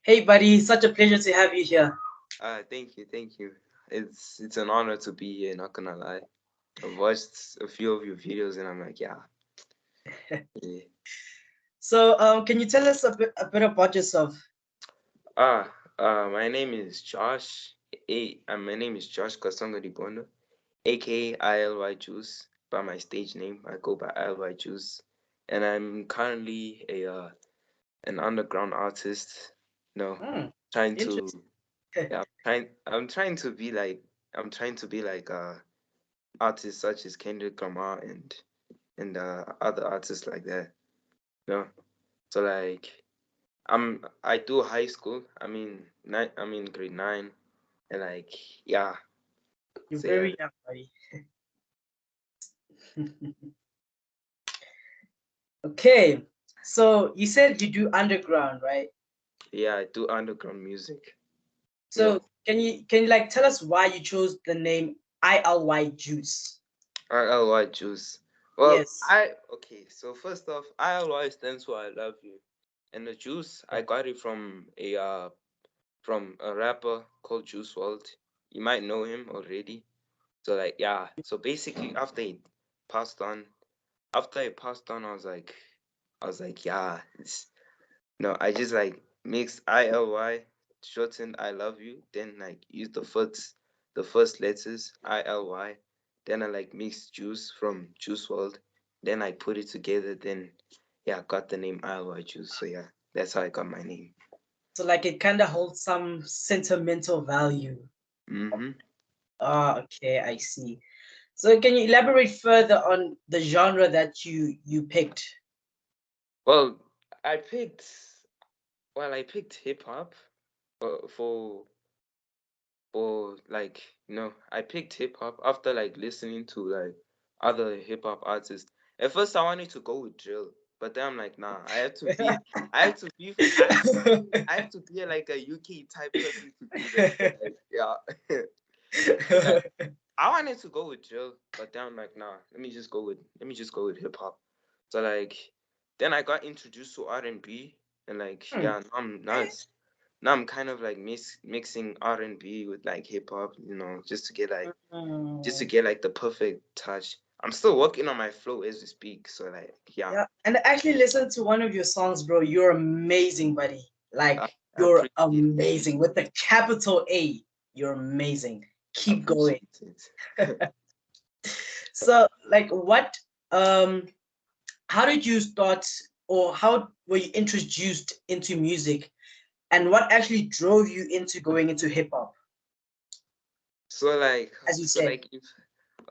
Hey, buddy, such a pleasure to have you here. Thank you. It's an honor to be here, not gonna lie. I've watched a few of your videos and I'm like, yeah. So, can you tell us a bit about yourself? My name is Josh. My name is Josh Kasonga Dibondo, aka Ilyjuice. By my stage name, I go by Ilyjuice, and I'm currently a an underground artist. No, Hmm, trying to interesting. yeah, I'm trying to be like artists such as Kendrick Lamar and other artists like that. You know, so like I do high school. I'm in grade 9, and like yeah. You're So yeah, very young, buddy. Okay, so you said you do underground, right? yeah, I do underground music. So No, can you like tell us why you chose the name ILY Juice? ILY juice. Well, Yes. okay. So first off, ILY stands for I love you, and the juice I got it from a rapper called Juice WRLD. You might know him already. So like yeah. So basically, passed on, after he passed on, I was like yeah. No, I just like mix ILY, shortened I love you, then like use the first letters ILY, then I like mix juice from Juice WRLD, then I put it together, then yeah, I got the name ILY Juice. So yeah, that's how I got my name. So like it kind of holds some sentimental value. Mm-hmm. Ah, okay, I see. So can you elaborate further on the genre that you picked? Well, I picked I picked hip hop uh, for like I picked hip hop after like listening to like other hip hop artists. At first I wanted to go with drill, but then I'm like, nah, I have to be like a UK type person to do that. So like yeah. So like I wanted to go with drill, but then I'm like, nah, let me just go with hip hop. So like then I got introduced to R&B, and like Hmm, yeah, now I'm kind of like mixing R&B with like hip hop, just to hmm. get like the perfect touch. I'm still working on my flow as we speak, so like yeah, Yeah, and I actually listened to one of your songs, bro. You're amazing, buddy. Like I, I you're appreciate it. amazing with the capital A. You're amazing. I Keep going. appreciate it. So, like, um, how did you start, or how were you introduced into music, and what actually drove you into going into hip hop, So like, as you so said? like if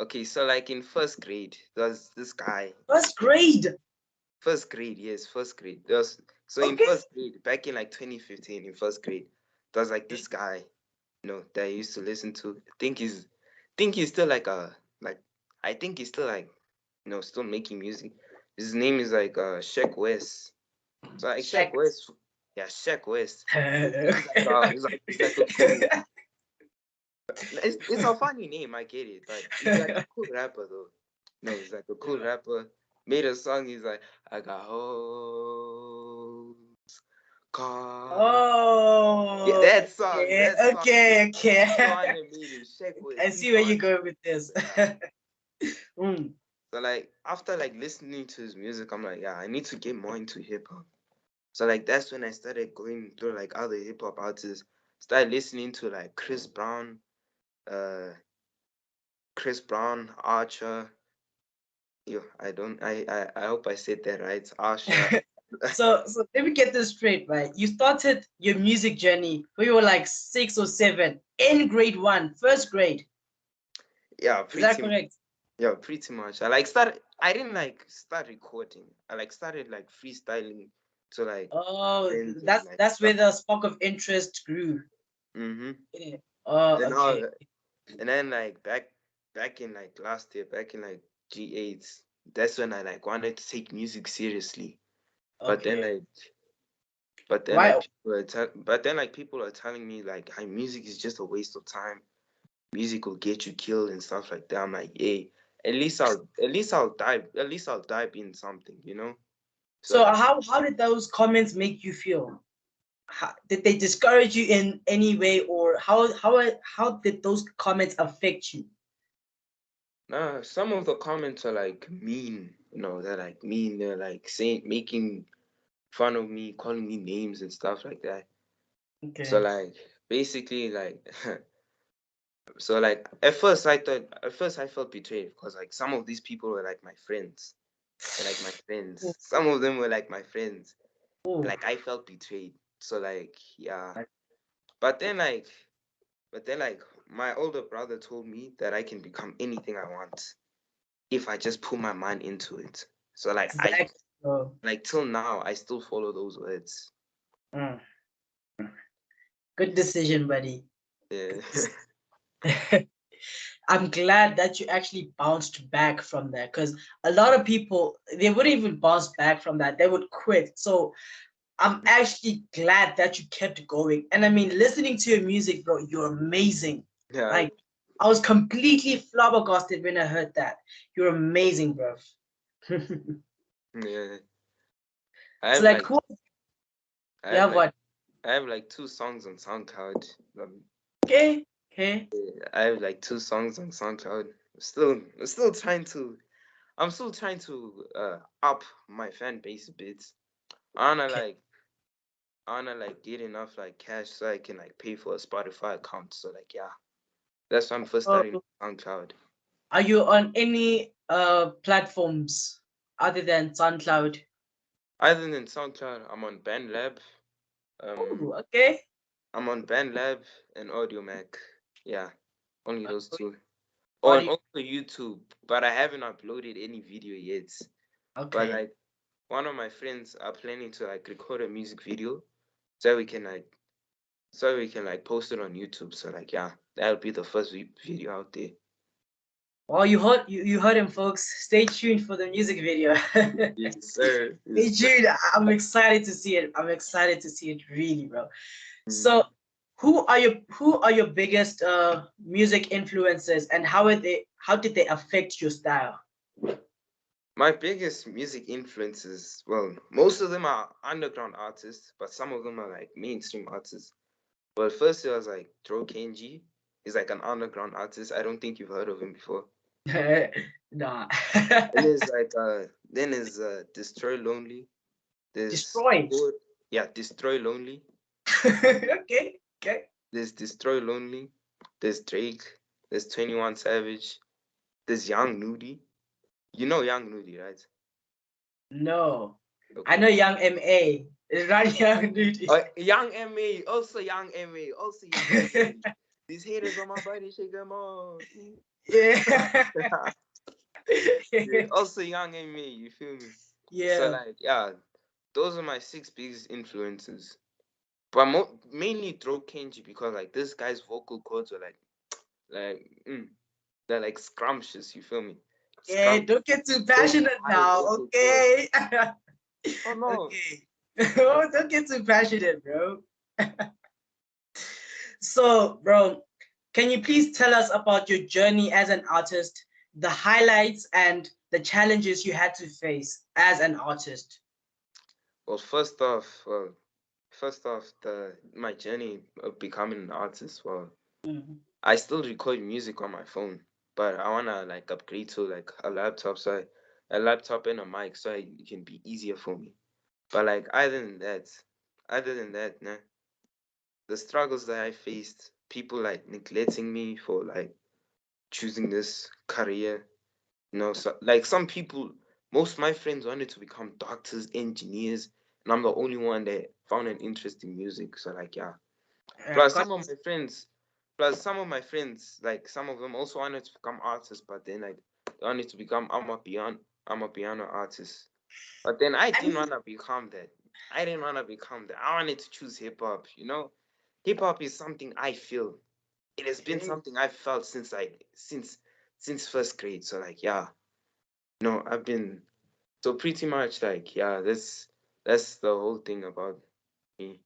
okay, so like in first grade, there was this guy. First grade. First grade, yes, first grade. There was so in Okay. first grade, back in like 2015, in first grade, there was like this guy, that I used to listen to. Think he's still like I think he's still like, still making music. His name is like Sheck West. So like Sheck Check. West, yeah, Sheck West. He's like a cool. It's a funny name, I get it, but he's like a cool rapper though. No, he's like a cool Yeah. rapper. Made a song. He's like, I got hoes, car. Yeah, Oh, that song. okay, That song. okay, He's the okay. one that made it. Sheck I West. He's see the where one you're that going made with it. this. Yeah. Mm. So like after like listening to his music, I'm like, yeah, I need to get more into hip hop. So like that's when I started going through like other hip hop artists. Started listening to like uh, Chris Brown, Archer. Yo, I don't. I hope I said that right. Asha. So let me get this straight, right? You started your music journey when you were like 6 or 7 in grade one, first grade. Yeah, Is that pretty. correct? Yeah, pretty much. I like started. I didn't like start recording. I like started like freestyling to like Oh, friends and that's like that's stuff. where the spark of interest grew. Mm-hmm. Yeah. Oh, And all, okay. and then like back in like last year, back in like G8, that's when I like wanted to take music seriously. But then Okay. like, but then Why? like people are telling me like, hey, music is just a waste of time. Music will get you killed and stuff like that. I'm like, hey, at least I'll dive in something. So So like, how did those comments make you feel? did they discourage you in any way, or how did those comments affect you? Nah, some of the comments are like mean, they're like mean. They're like saying, making fun of me, calling me names and stuff like that. So Okay. like basically like so like at first I felt betrayed because like some of these people were like my friends. They're like my Oh, friends. Some of them were like my friends. oh, Like I felt betrayed. So like yeah. But then like but then my older brother told me that I can become anything I want if I just put my mind into it. So like I exactly. Bro. like till now I still follow those words. Mm, good decision, buddy. Yeah. I'm glad that you actually bounced back from that, because a lot of people, they wouldn't even bounce back from that. They would quit. So I'm actually glad that you kept going. And I mean, listening to your music, bro, you're amazing. Yeah. Like, I was completely flabbergasted when I heard that. You're amazing, bro. Yeah. I So have like, like who I you have have like what? I have like two songs on SoundCloud. Okay, okay, I have like two songs on SoundCloud. I'm still trying to up my fan base a bit. I wanna okay. like I wanna like get enough like cash so I can like pay for a Spotify account. So like yeah, that's why I'm first So, starting SoundCloud. are you on any platforms other than SoundCloud? Other than SoundCloud, I'm on BandLab. Um, Oh, okay. I'm on BandLab and AudioMac. Yeah, only those two. Oh, and Audio. also YouTube, but I haven't uploaded any video yet. But Okay. like one of my friends are planning to like record a music video so we can like post it on YouTube. So like yeah, that'll be the first video out there. Well, you heard him, folks. Stay tuned for the music video. Yes, sir. Stay Yes, sir. tuned. I'm excited to see it. I'm excited to see it, really, bro. So, Mhm. who are your biggest music influences, and how did they affect your style? My biggest music influences, well, most of them are underground artists, but some of them are like mainstream artists. But first it was like Dro Kenji. He's like an underground artist. I don't think you've heard of him before. Nah. And there's like then is Destroy Lonely. There's Destroy. yeah, Destroy Lonely. Okay. Okay. There's Destroy Lonely. There's Drake. There's 21 Savage. There's Young Nudie. You know Young Nudie, right? No. I know Okay. Young Ma. It's not Young Duty. Young MA, also Young MA, also Young MA. These haters on my body, shake them off. Yeah. Yeah, also Young MA, you feel me? So Yeah. like, yeah, those are my six biggest influences. But mainly Dro Kenji because like this guy's vocal cords are like they're like scrumptious, you feel me? Yeah, Scrumptious, don't get too very passionate high now, vocal cords. okay? Oh no. Okay. Oh, don't get too passionate, bro. So, bro, can you please tell us about your journey as an artist, the highlights and the challenges you had to face as an artist? Well, first off, the my journey of becoming an artist. Well, Mhm. I still record music on my phone, but I wanna like upgrade to like a laptop and a mic so it can be easier for me. But like other than that, nah, the struggles that I faced, people like neglecting me for like choosing this career. So like some people, most of my friends wanted to become doctors, engineers, and I'm the only one that found an interest in music. So like yeah. Plus Got some of my friends, like some of them also wanted to become artists, but then like they wanted to become I'm a piano artist. But then I I didn't mean, wanna become that. I didn't wanna become that. I wanted to choose hip hop. Hip hop is something I feel. It has been okay. something I felt since first grade. So like yeah, no, I've been so pretty much like yeah, that's the whole thing about me.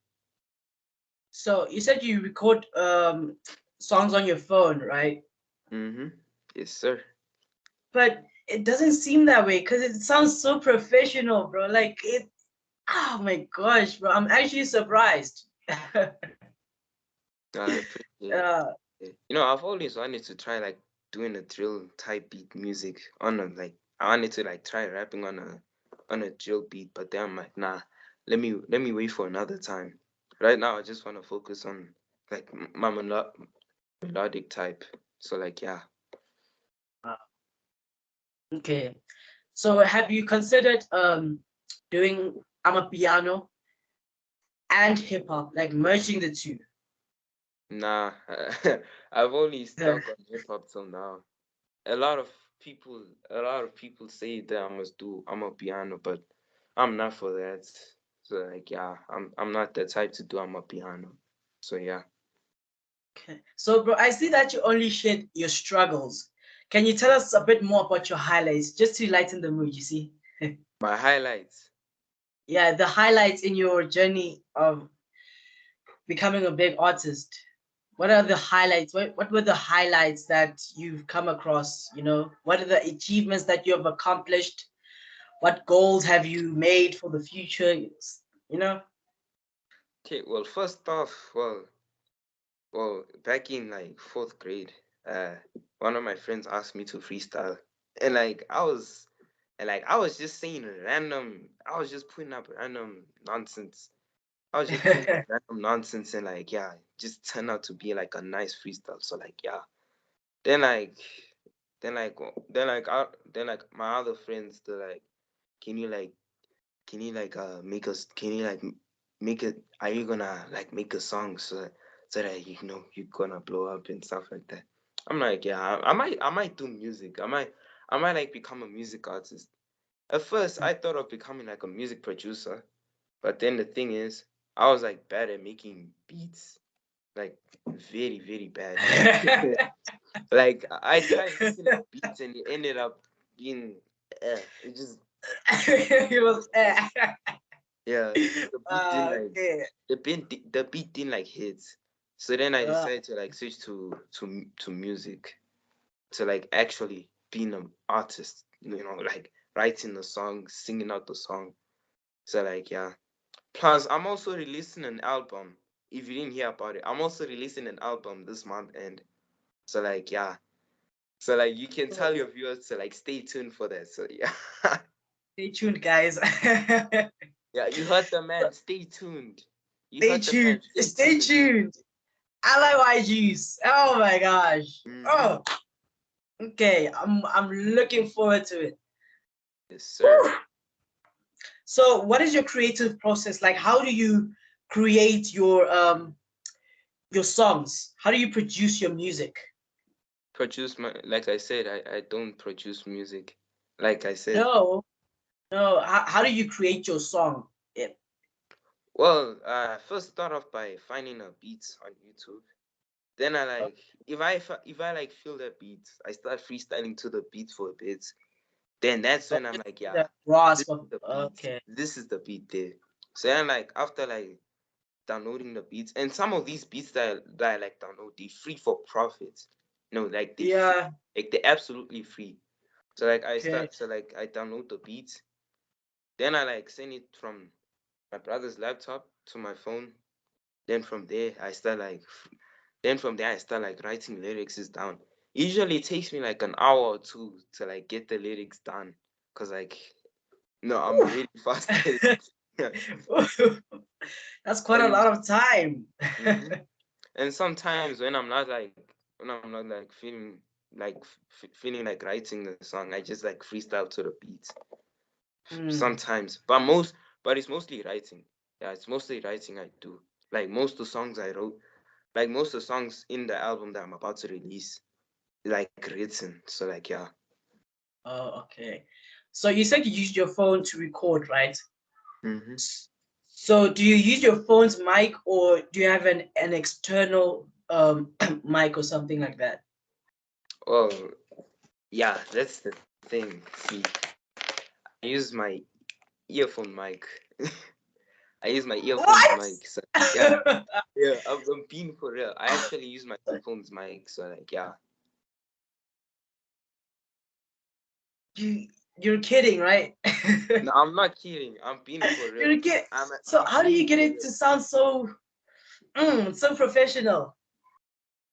So you said you record songs on your phone, right? Mm-hmm. Yes, sir. But it doesn't seem that way because it sounds so professional, bro. Like it. Oh my gosh, bro! I'm actually surprised. I appreciate uh, it. I've always wanted to try like doing a drill type beat music on a like I wanted to like try rapping on a drill beat, but then I'm like, nah, let me wait for another time. Right now, I just want to focus on like my melodic type. So like, yeah. okay. So have you considered doing amapiano and hip hop, like merging the two? Nah, I've only stuck on hip hop till now. A lot of a lot of people say that I must do I'm a piano, but I'm not for that. So like, yeah, I'm not the type to do I'm a piano. So yeah, Okay. So, bro, I see that you only shared your struggles. Can you tell us a bit more about your highlights, just to lighten the mood? You see, my highlights. yeah, the highlights in your journey of becoming a big artist. What are the highlights? What were the highlights that you've come across? What are the achievements that you have accomplished? What goals have you made for the future? You know? Okay, well, first off, well, back in like fourth grade, uh, one of my friends asked me to freestyle, and like I was just saying random. I was just putting up random nonsense. I was just putting up random nonsense, and like, yeah, just turned out to be like a nice freestyle. So like, yeah. Then like, then like my other friends, they're like, can you like, make us, can you like make it? Are you gonna like make a song so that you're gonna blow up and stuff like that? I'm like, yeah, I might do music. I might like become a music artist. At first, I thought of becoming like a music producer, but then the thing is, I was like bad at making beats, like very, very bad. Like I tried making a beat and it ended up being, it just, It was yeah, the beat didn't like, okay. the beat didn't like hit. So then I Uh, decided to like switch to music, to like actually being an artist. Like writing the song, singing out the song. So like, yeah. Plus, I'm also releasing an album. If you didn't hear about it, I'm also releasing an album this month, and so like, yeah. So like, you can tell your viewers to like stay tuned for that. So yeah, Stay tuned, guys. yeah. You heard the man. Stay tuned. You Stay heard the man. tuned. Stay Stay tuned. tuned. I like Ilyjuice. Oh my gosh. Mm-hmm. Oh, okay. I'm looking forward to it. Yes, sir. Whew. So, what is your creative process like? How do you create your songs? How do you produce your music? Produce my, like I said, I don't produce music. Like I said, No, no. How do you create your song? Yeah. well, first start off by finding a beat on YouTube. Then I like, if I like feel the beat, I start freestyling to the beat for a bit. Then that's when I'm Just like, the yeah, this grasp is of the beat. okay. This is the beat there. So then like, after like downloading the beats, and some of these beats that I like download, they free for profit. No, like they free, Yeah. like they're absolutely free. So like Okay. I download the beats, then I like send it from my brother's laptop to my phone. Then from there I start like writing lyrics down. Usually it takes me like an hour or two to like get the lyrics done, cause like, no, I'm really fast at it. That's quite a and lot of time. hmm and sometimes when I'm not like feeling like writing the song, I just like freestyle to the beat. Hmm. Sometimes, but it's mostly writing. Yeah, it's mostly writing I do. Like most of the songs I wrote, like most of the songs in the album that I'm about to release, like written. So like, yeah. Oh, okay. So you said you used your phone to record, right? hmm So do you use your phone's mic or do you have an external mic or something like that? Well, yeah, that's the thing. See, I use my earphone mic. I use my earphones What? mic. So yeah, yeah, I'm being for real. I actually use my earphones mic. So like, yeah. you you're kidding, right? No, I'm not kidding. I'm being for real. You're kidding. I'm So I'm how do being you get for it real. to sound so? So professional.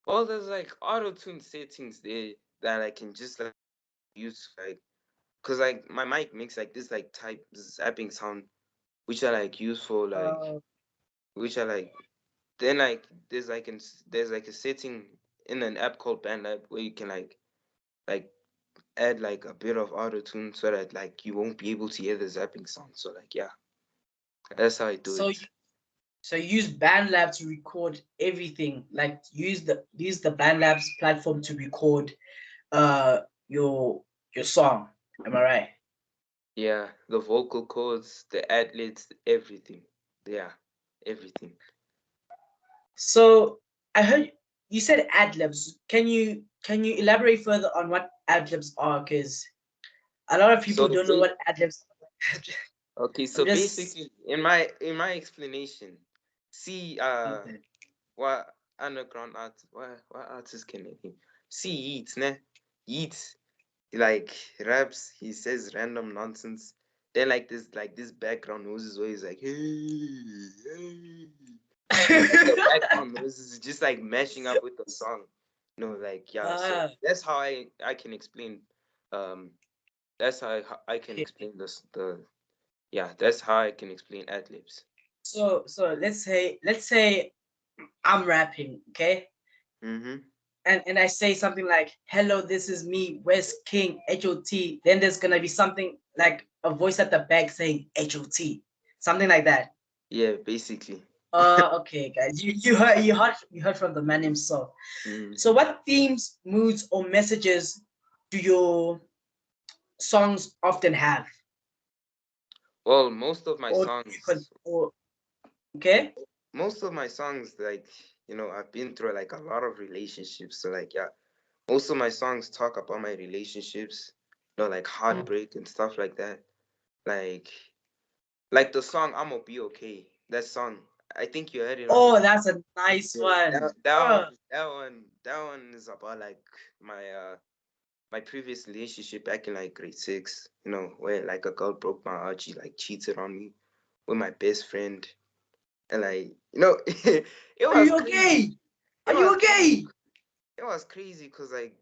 Well, there's like auto tune settings there that I can just like use like, cause like my mic makes like this like type zapping sound, which I like use for like, Uh, which I like. Then like there's like a setting in an app called BandLab where you can like add like a bit of auto tune so that like you won't be able to hear the zapping sound. So like yeah, that's how I do so it. you so you use BandLab to record everything. Like use the BandLab's platform to record uh your your song. Am I right? Yeah, the vocal cords, the ad-libs, everything. Yeah, everything. So I heard you said ad-libs. Can you elaborate further on what ad-libs are? Because a lot of So people don't know what ad-libs are. okay, I'm so just basically in my explanation, see okay. what underground art what artists can name? See Yeats, ne? Yeats like raps, he says random nonsense. Then like this background noises where he's like, hey. Like the background noises is just like mashing up with the song. No, like yeah, so Ah, that's how I can explain um that's how I can okay. explain this the yeah, that's how I can explain ad libs. So let's say I'm rapping, okay? Mm-hmm. And I say something like, "Hello, this is me, West King, HOT." Then there's gonna be something like a voice at the back saying HOT, something like that. Yeah, basically. Okay, guys, you heard from the man himself. Mm. So, what themes, moods, or messages do your songs often have, Well, most of my or do you songs or okay? most of my songs like I've been through like a lot of relationships, so like yeah, most of my songs talk about my relationships, like Mm. heartbreak and stuff like that. Like like the song "I'ma Be Okay." That song, I think you heard it on Oh, that's a nice yeah, one. Uh, that one is about like my my previous relationship back in like grade six. Where like a girl broke my heart, she like cheated on me with my best friend, and like it are was you crazy. okay? It Are you was crazy. okay? It was crazy because like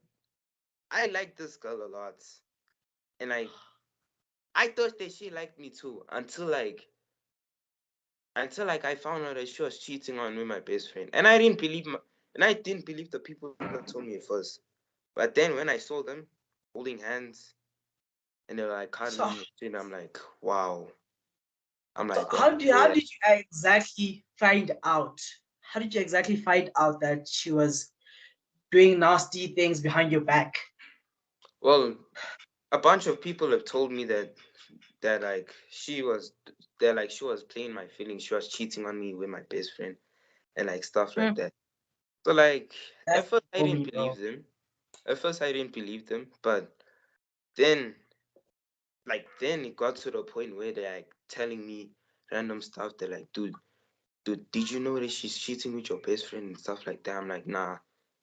I like this girl a lot, and like I thought that she liked me too until I found out that she was cheating on with my best friend, and I didn't believe the people that told me at first. But then when I saw them holding hands and they're like So, cuddling and shit, I'm like, wow. I'm so like, wow, how did yeah. you exactly find out? How did you exactly find out that she was doing nasty things behind your back? Well, a bunch of people have told me that like she was playing my feelings. She was cheating on me with my best friend and like stuff like Hmm, that. So like that's at first I for didn't me, believe bro. them. At first I didn't believe them, but then then it got to the point where they're like telling me random stuff. They're like, dude, did you know that she's cheating with your best friend and stuff like that? I'm like, nah,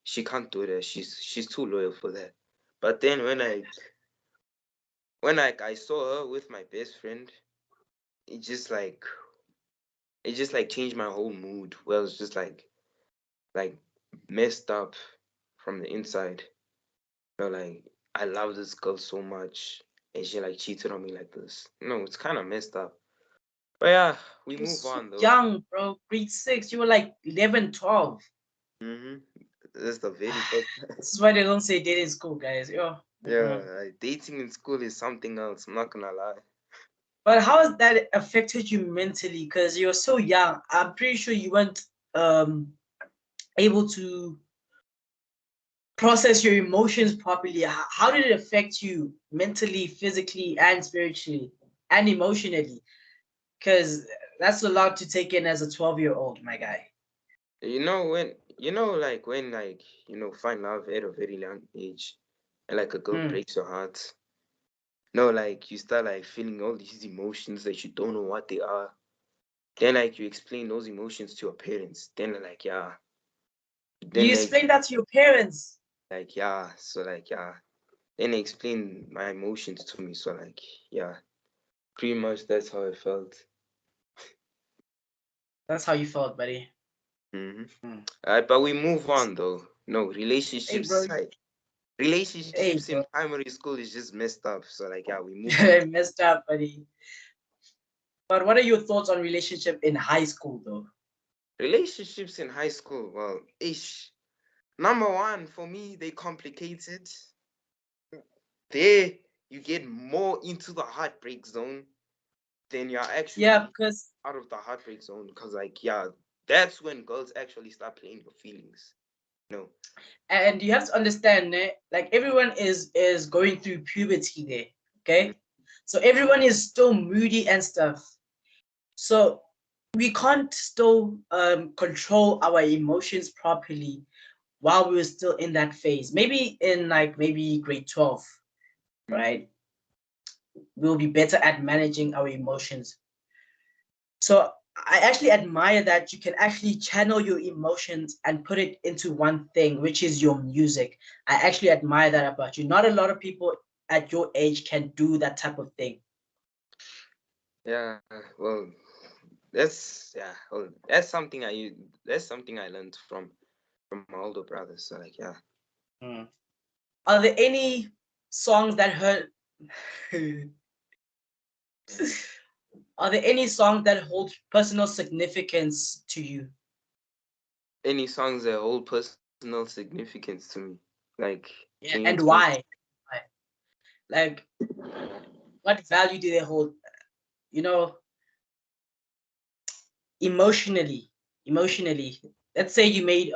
she can't do that. She's too loyal for that. But then when I saw her with my best friend, it just like it just like changed my whole mood. Well, it was just like messed up from the inside. Like I love this girl so much, and she like cheated on me like this. It's kind of messed up. But yeah, we You're move so on though. young, bro. Grade six. You were like 11, 12. Mm-hmm. That's the very first. This is why they don't say dating school, guys. Yo. Mm-mm. Yeah, dating in school is something else. I'm not gonna lie. But how has that affected you mentally? Because you're so young. I'm pretty sure you weren't um able to process your emotions properly. How did it affect you mentally, physically, and spiritually, and emotionally? Because that's a lot to take in as a 12-year-old, my guy. When find love at a very young age, and like a girl Mm. breaks your heart. No, like you start like feeling all these emotions that you don't know what they are. Then like you explain those emotions to your parents. Then they're like yeah. You Then explain that to your parents. like yeah. So like yeah. Then they explain my emotions to me. So like yeah. Pretty much that's how I felt. That's how you felt, buddy. Mm-hmm. Mm. But we move on though. No, Hey, bro. Hey, relationships in bro. primary school is just messed up. So like, yeah, we move on. Messed up, buddy. But what are your thoughts on relationship in high school, though? Relationships in high school, well, ish. Number one, for me, they complicated. There, you get more into the heartbreak zone than you're Yeah, actually because out of the heartbreak zone. Because, like, yeah, that's when girls actually start playing your feelings. No. and you have to understand, like everyone is going through puberty there. Mm, Okay, so everyone is still moody and stuff. So we can't still control our emotions properly while we were still in that phase. Maybe in like maybe grade 12, mm. right? We'll be better at managing our emotions. So I actually admire that you can actually channel your emotions and put it into one thing, which is your music. I actually admire that about you. Not a lot of people at your age can do that type of thing. Yeah, well, that's something I learned from my older brothers. So, like, yeah. Mm. Are there any songs that hurt? Are there any songs that hold personal significance to you? Any songs that hold personal significance to me? Like, can you Yeah, and explain? why? Like, what value do they hold? You know, emotionally, emotionally. Let's say you made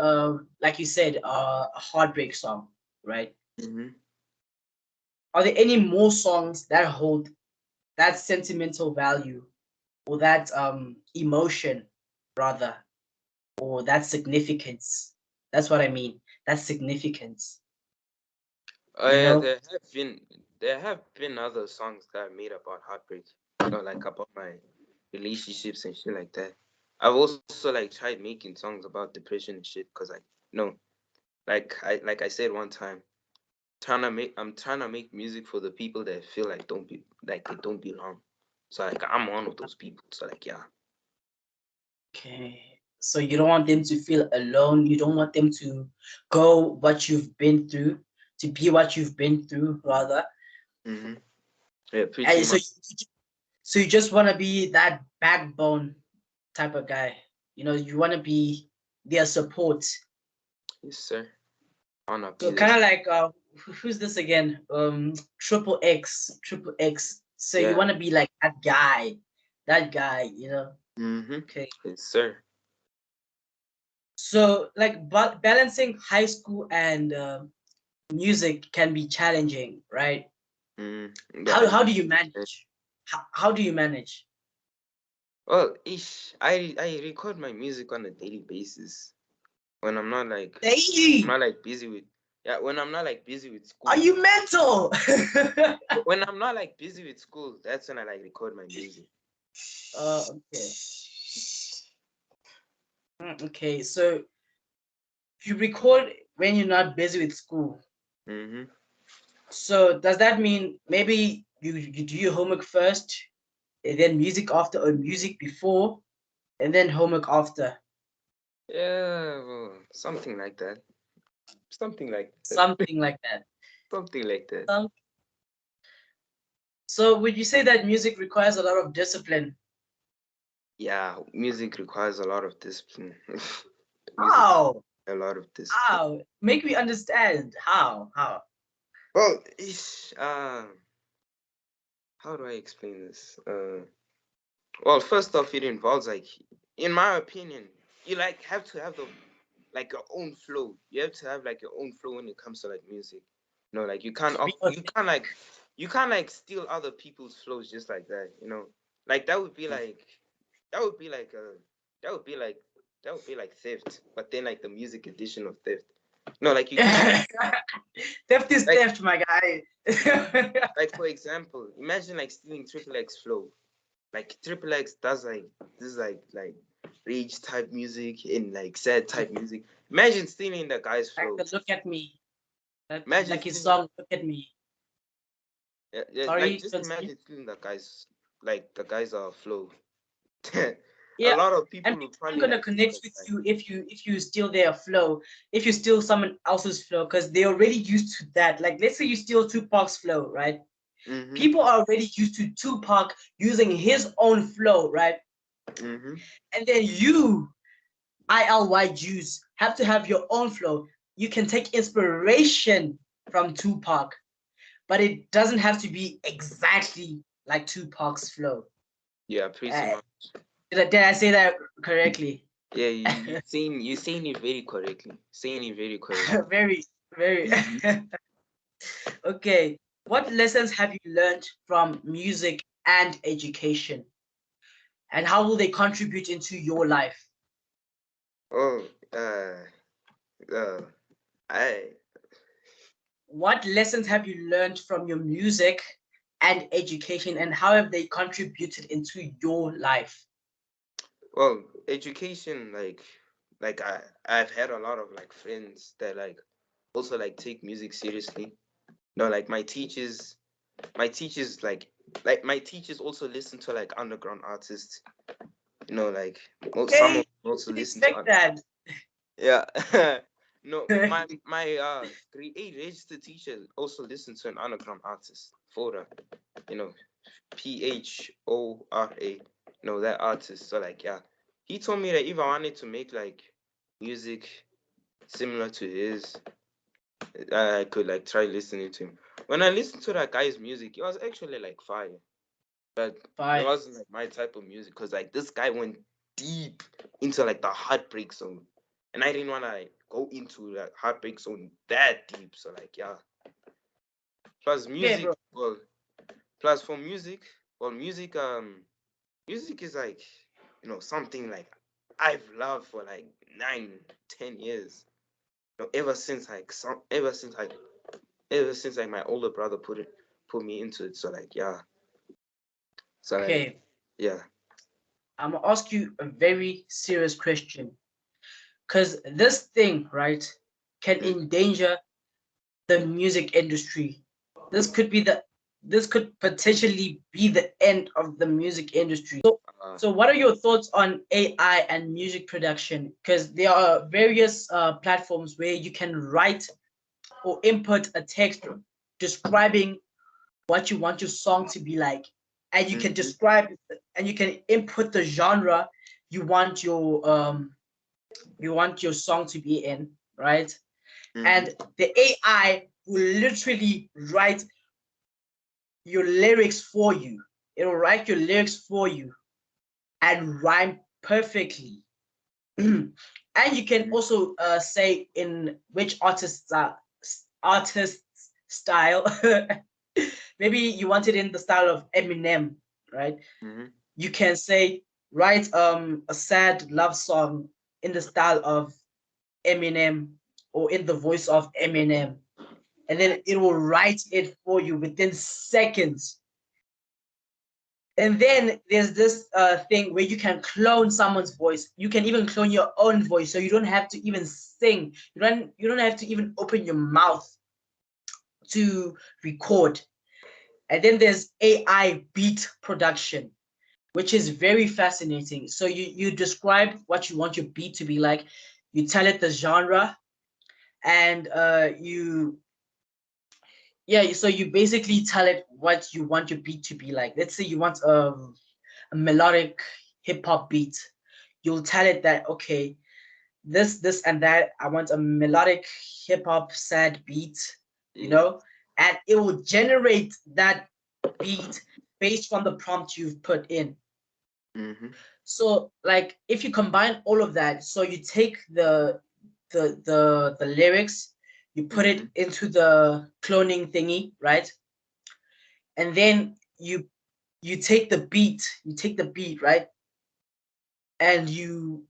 like you said, a heartbreak song, right? Mm-hmm. Are there any more songs that hold that sentimental value or that emotion rather, or that significance? That's what I mean. That significance, Oh you yeah, know? there have been other songs that I made about heartbreak. Like about my relationships and shit like that. I've also like tried making songs about depression and shit because like I said one time, I'm trying to make music for the people that feel like they don't belong. So like I'm one of those people. So like yeah. Okay. So you don't want them to feel alone. You don't want them to go what you've been through, to be what you've been through, rather. Mm-hmm. Yeah, pretty And much. so you just want to be that backbone type of guy. You want to be their support. Yes, sir. I wanna be So kind this. of like who's this again? Triple X. So you Yeah. want to be like that guy. Mm-hmm. Okay. Yes, sir. So like balancing high school and music can be challenging, right? Mm, How yeah. how do you manage? How do you manage? Well, I record my music on a daily basis when I'm Daily. not like busy with yeah when I'm not like busy with Are school. you mental? When I'm not like busy with school, that's when I like record my music. Okay. Okay. So you record when you're not busy with school. Mm-hmm. So does that mean maybe you do your homework first, and then music after, or music before, and then homework after? Yeah, well, something like that. Something like that. Something like that. Something like that. Um, so would you say that music requires a lot of discipline? Yeah, music requires a lot of discipline. Music How? a lot of discipline. How? Make me understand. How? How? Well, how do I explain this? Well, first off, it involves like, in my opinion, you like have to have the like your own flow. You have to have like your own flow when it comes to like music. Like you can't like steal other people's flows just like that. Like that would be like that would be like that would be like theft. But then like the music edition of theft. No, like you can't Theft is like theft, my guy. like for example, imagine like stealing Triple X flow. Like Triple X does like this like rage type music and like sad type music. Imagine stealing the guy's Like flow. the look at me. Imagine Like his stealing song, look at me. like Sorry, just continue. imagine stealing the guy's flow. a Yeah, lot of and people will people aren't probably gonna like think connect of with like, you if you steal their flow, if you steal someone else's flow, because they're already used to that. Like, let's say you steal Tupac's flow, right? mm-hmm, People are already used to Tupac using his own flow, right? mm-hmm. And then you, Ilyjuice, have to have your own flow. You can take inspiration from Tupac, but it doesn't have to be exactly like Tupac's flow. Yeah, pretty Uh, much. did I say that correctly? Yeah, you saying it very correctly. Saying it very correctly. Very, very. Mm-hmm. Okay. What lessons have you learned from music and education? And how will they contribute into your life? Oh, uh, I What lessons have you learned from your music and education, and how have they contributed into your life? well, education like I've had a lot of like friends that like also like take music seriously. No, like my teachers like my teachers also listen to like underground artists. Like some Okay, of them also didn't listen to expect that. yeah. No, my grade 8 registered teacher also listened to an underground artist, Fora, you know, Phora. That artist. So like yeah. He told me that if I wanted to make like music similar to his, I could like try listening to him. When I listened to that guy's music, it was actually like fire. But it Fine. wasn't like my type of music because like this guy went deep into like the heartbreak zone, and I didn't want to like go into that heartbreak zone that deep. So like yeah. Plus Okay, music, bro. well, plus for music, well, music is like something like I've loved for like 9, 10 years. Ever since like my older brother put me into it. So like yeah. So like Okay, yeah. I'm gonna ask you a very serious question. Because this thing, right, can Mm. endanger the music industry. This could be the this could potentially be the end of the music industry. Uh, So what are your thoughts on AI and music production? Because there are various platforms where you can write or input a text describing what you want your song to be like, and you can mhm, describe and you can input the genre you want your song to be in, right? mhm, And the AI will literally write your lyrics for you. It'll write your lyrics for you and rhyme perfectly. And you can mhm, also say in which artist's style. Maybe you want it in the style of Eminem, right? mhm, You can say write a sad love song in the style of Eminem or in the voice of Eminem, and then it will write it for you within seconds. And then there's this thing where you can clone someone's voice. You can even clone your own voice, so you don't have to even sing. You don't have to even open your mouth to record. And then there's AI beat production, which is very fascinating. So you describe what you want your beat to be like. You tell it the genre, and so you basically tell it what you want your beat to be like. Let's say you want a melodic hip hop beat. You'll tell it that, okay, this and that, I want a melodic hip hop sad beat, you yeah, know, and it will generate that beat based on the prompt you've put in. mhm, So like if you combine all of that, so you take the lyrics, you put it mhm, into the cloning thingy, right? And then you take the beat, right? And you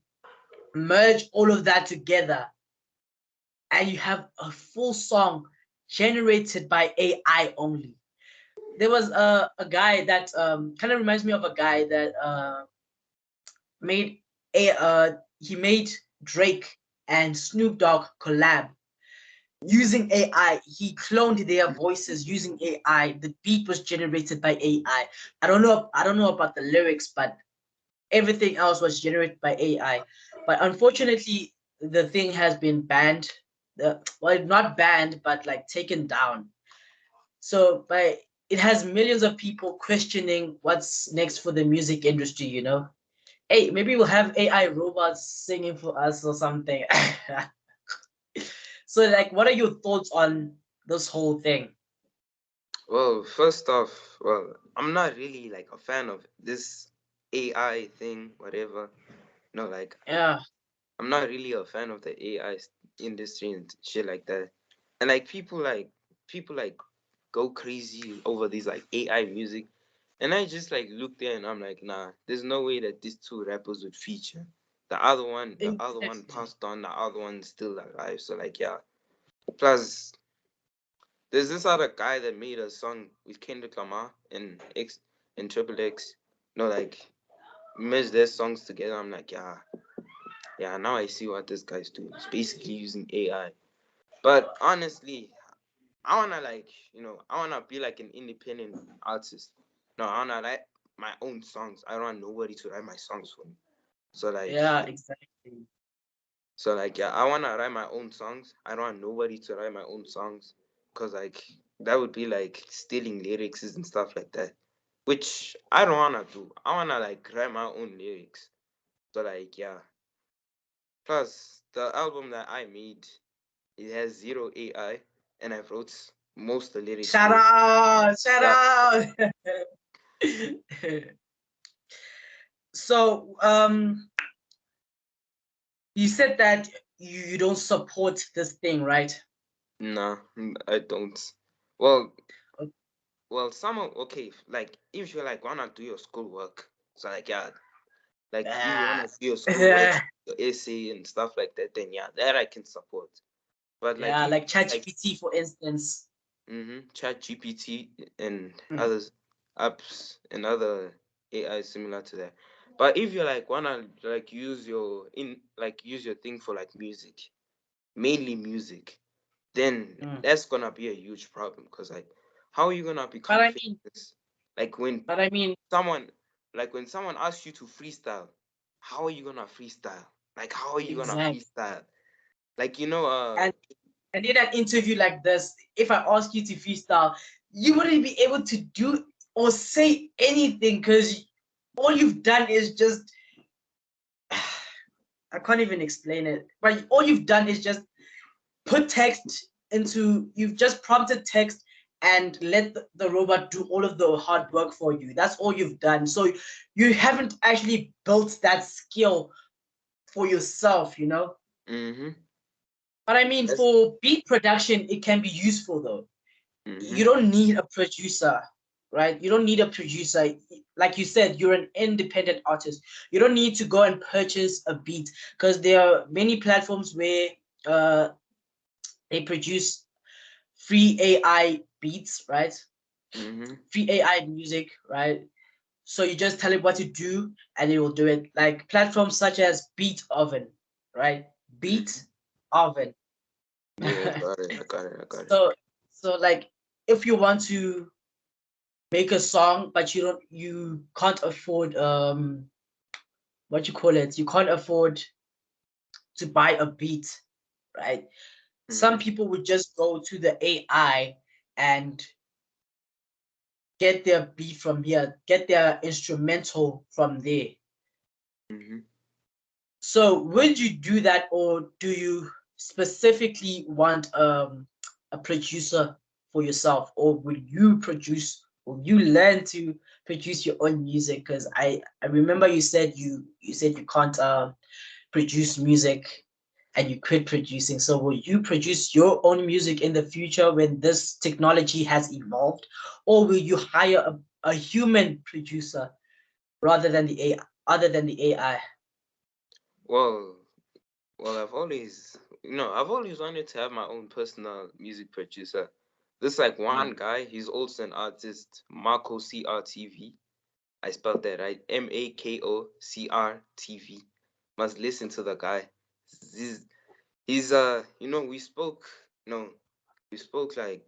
merge all of that together, and you have a full song generated by AI only. There was a guy that kind of reminds me of a guy that made he made Drake and Snoop Dogg collab using AI. He cloned their voices using AI. The beat was generated by AI. I don't know about the lyrics, but everything else was generated by AI. But unfortunately, the thing has been banned. Well, not banned, but like taken down. So by it has millions of people questioning what's next for the music industry, you know. Hey, maybe we'll have AI robots singing for us or something. So like what are your thoughts on this whole thing? Well, first off, well, I'm not really like a fan of this AI thing, whatever. No, like Yeah, I'm not really a fan of the AI industry and shit like that. And like people like go crazy over these like AI music. And I just like look there and I'm like, nah, there's no way that these two rappers would feature. The other one exactly. passed on, the other one's still alive. So like yeah. Plus there's this other guy that made a song with Kendrick Lamar and Triple X. No, like merge their songs together. I'm like, yeah, yeah, now I see what this guy's doing. He's basically using AI. But honestly, I wanna like, I wanna be like an independent artist. No, I wanna write my own songs. I don't want nobody to write my songs for me. So like, Yeah, exactly. yeah, I wanna write my own songs. I don't want nobody to write my own songs, cause like that would be like stealing lyrics and stuff like that, which I don't wanna do. I wanna like write my own lyrics. So like yeah. Plus the album that I made, it has zero AI, and I wrote most of the lyrics Shout to it. out, shout Yeah. out. So, you said that you don't support this thing, right? Nah, I don't. Well, okay, like if you like wanna do your schoolwork, so like yeah, like if you Ah, wanna do your schoolwork, your essay and stuff like that, then yeah, that I can support. But like yeah, if like like ChatGPT, for instance. Chat GPT and Mm, others apps and other AI similar to that. But if you like wanna like use your thing for like music, mainly music, then mm. that's gonna be a huge problem because like how are you gonna But become I mean, famous? Like when but I mean, someone when someone asks you to freestyle, how are you gonna freestyle? Like how are you gonna exactly. freestyle? Like And in an interview like this, if I ask you to freestyle, you wouldn't be able to do or say anything because all you've done is just I can't even explain it. But all you've done is just put text into you've just prompted text and let the robot do all of the hard work for you. That's all you've done. So you haven't actually built that skill for yourself, you know? mm-hmm. But I mean, That's for beat production, it can be useful though. mm-hmm. You don't need a producer, right? You don't need a producer. Like you said, you're an independent artist. You don't need to go and purchase a beat because there are many platforms where uh, they produce free AI beats, right? Mm-hmm. Free AI music, right? So you just tell it what to do and it will do it. Like platforms such as Beat Oven, right? Mm-hmm. Beat Oven. Yeah, I got it. I got it. I got it. so so like if you want to make a song but you can't afford what you call it, you can't afford to buy a beat, right? Some Mm-hmm. people would just go to the AI and get their beat from here, get their instrumental from there. Mm-hmm. So would you do that, or do you specifically want a producer for yourself, or will you produce, or you learn to produce your own music? Because I remember you said you can't produce music and you quit producing. So will you produce your own music in the future when this technology has evolved, or will you hire a human producer rather than the AI, other than the AI? Well, I've always wanted to have my own personal music producer. This like one Mm. guy, he's also an artist, Marco CRTV. I spelled that right, MAKOCRTV. Must listen to the guy. He's we spoke, we spoke like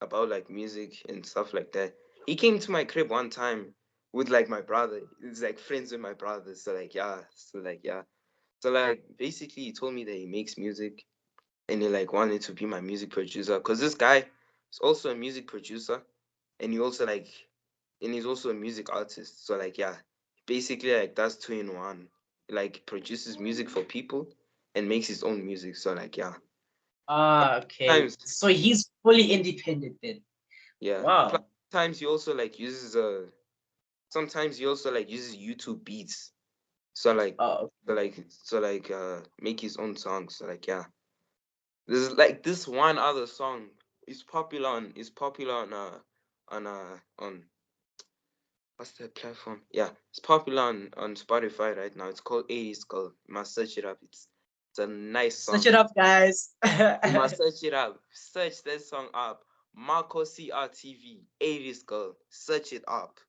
about like music and stuff like that. He came to my crib one time with like my brother. It's like friends with my brother. So like basically he told me that he makes music and he like wanted to be my music producer because this guy is also a music producer and he also like and he's also a music artist. So like yeah, basically like that's two in one. Like produces music for people and makes his own music. So like yeah. Ah, okay. Times So he's fully independent then. yeah. Plus Wow. times he also like uses sometimes he also like uses YouTube beats. So like Oh, make his own songs. So like yeah. There's like this one other song is popular on what's the platform? Yeah, it's popular on Spotify right now. It's called 80s Girl. You must search it up. It's a nice search song. it up, guys. You must search it up. Search that song up. Marco CRTV 80s Girl. Search it up.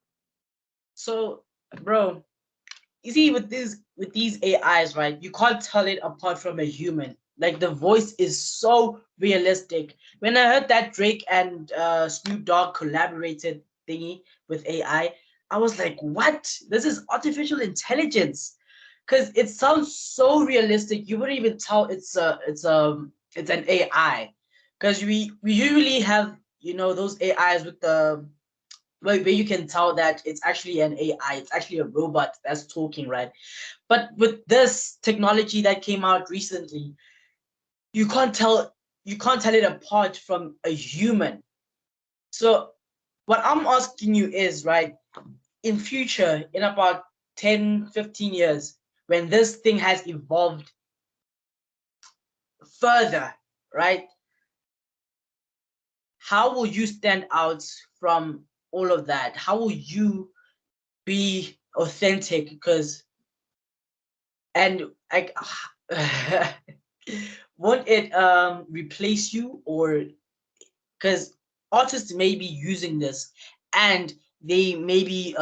So, bro, you see with these AIs, right? You can't tell it apart from a human. Like the voice is so realistic. When I heard that Drake and Snoop Dogg collaborated thingy with AI, I was like, "What? This is artificial intelligence." Because it sounds so realistic, you wouldn't even tell it's an AI. Because we usually have those AIs with the where you can tell that it's actually an AI, it's actually a robot that's talking, right? But with this technology that came out recently, you can't tell you can't tell it apart from a human. So what I'm asking you is, right, in future, in about 10, 15 years, when this thing has evolved further, right, how will you stand out from all of that? How will you be authentic? Because and like won't it replace you, or because artists may be using this and they maybe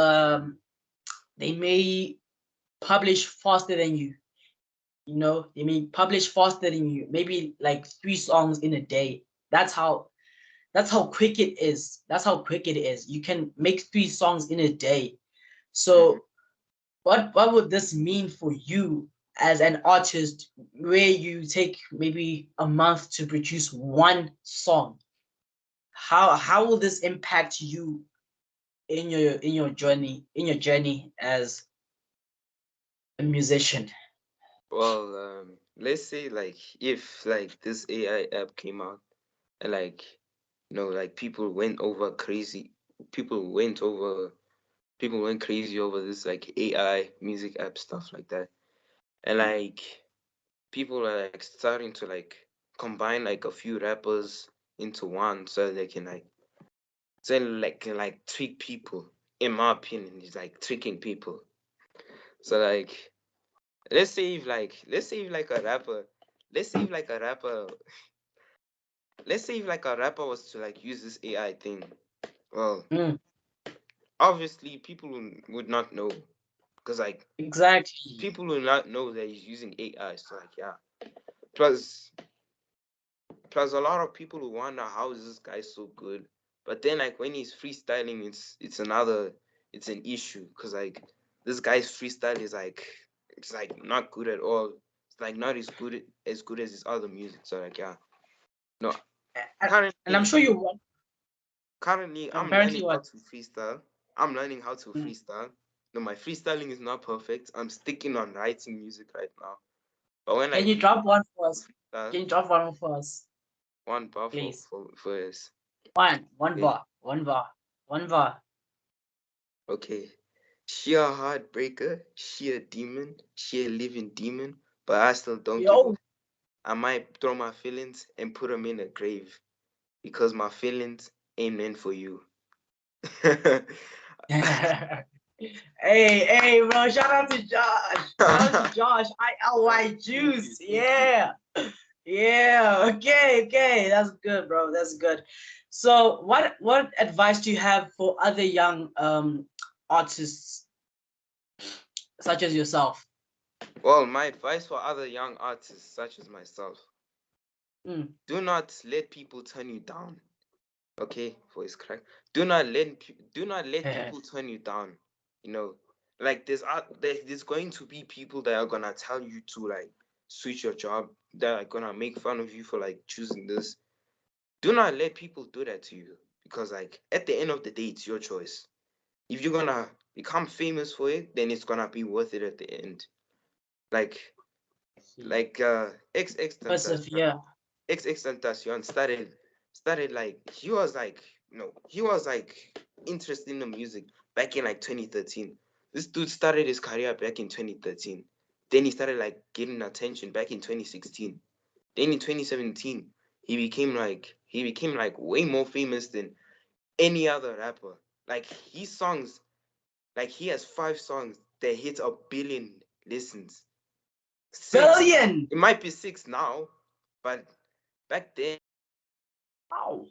they may publish faster than you, they may publish faster than you, maybe like 3 songs in a day. That's how quick it is. That's how quick it is. You can make 3 songs in a day. Mhm. So what would this mean for you as an artist, where you take maybe a month to produce 1 song? How will this impact you in your journey as a musician? Well, let's say like if like this AI app came out and like like people went crazy over this like AI music app stuff like that. And like people are like starting to like combine like a few rappers into one so they can like can like trick people. In my opinion, it's like tricking people. So like let's say if like a rapper let's say if like a rapper let's say if like a rapper was to like use this AI thing. Well, Mm, obviously people would not know because like exactly. people will not know that he's using AI. So like yeah. Plus plus a lot of people will wonder how is this guy so good. But then like when he's freestyling, it's an issue because like this guy's freestyle is like it's like not good at all. It's like not as good as his other music. So like yeah. No, And I'm currently sure you want. currently I'm Apparently learning how what. to freestyle. I'm learning how to Mm. freestyle. No, my freestyling is not perfect. I'm sticking on writing music right now. But when I Can you do drop one for us? freestyle, Can you drop one for us, one bar please? for this. One Okay. bar, one bar, one bar. Okay. She a heartbreaker, she a demon, she a living demon, but I still don't give a. Yo. I might throw my feelings and put them in a grave because my feelings ain't meant for you. Hey, bro! Shout out to Josh. Shout out to Josh. Thank Ilyjuice. you, thank you. Yeah, yeah. Okay. That's good, bro. That's good. So, what advice do you have for other young artists such as yourself? Well, my advice for other young artists such as myself: Mm. do not let people turn you down. Okay, voice crack. Do not let people turn you down. You know, like there's going to be people that are gonna tell you to like switch your job, that are gonna make fun of you for like choosing this. Do not let people do that to you, because like at the end of the day, it's your choice. If you're gonna become famous for it, then it's gonna be worth it at the end. Like Persevere. XX Tentacion started like he was like interested in the music back in like 2013. This dude started his career back in 2013. Then he started like getting attention back in 2016. Then in 2017, he became like way more famous than any other rapper. Like his songs, like he has 5 songs that hit 1 billion listens. 6. Billion. It might be 6 now, but back then. Wow.